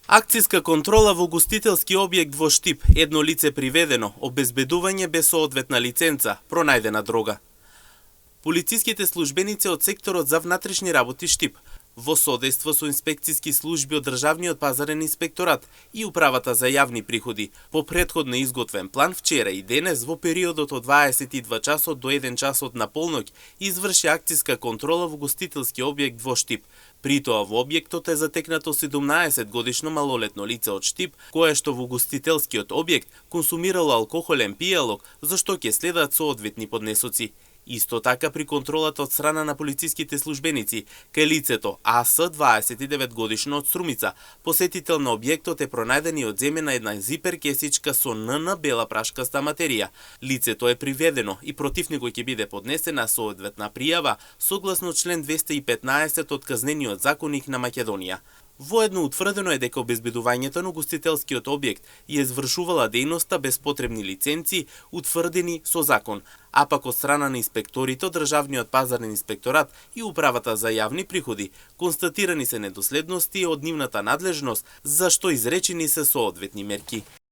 Акциска контрола во угостителски објект во Штип, едно лице приведено, обезбедување без соодветна лиценца, пронајдена дрога. Полициските службеници од секторот за внатрешни работи Штип, во содејство со инспекциски служби од Државниот пазарен инспекторат и Управата за јавни приходи, по претходно изготвен план вчера и денес во периодот од 22 часот до 1 часот на полноќ изврши акциска контрола во угостителски објект во Штип. При тоа во објектот е затекнато 17 годишно малолетно лице од Штип, кое што во угостителскиот објект консумирало алкохолен пијалок, за што ќе следат соодветни поднесоци. Исто така при контролата од страна на полициските службеници, кај лицето АС 29 годишно од Струмица, посетител на објектот е пронајден и одземена една зипер кесичка со НН бела прашкаста материја. Лицето е приведено и против него ќе биде поднесена соодветна пријава согласно член 215 од Казнениот законник на Македонија. Воедно утврдено е дека обезбедувањето на угостителскиот објект ја извршувала дејноста без потребни лиценци утврдени со закон, а пак од страна на инспекторите од Државниот пазарен инспекторат и Управата за јавни приходи констатирани се недоследности од нивната надлежност, за што изречени се соодветни мерки.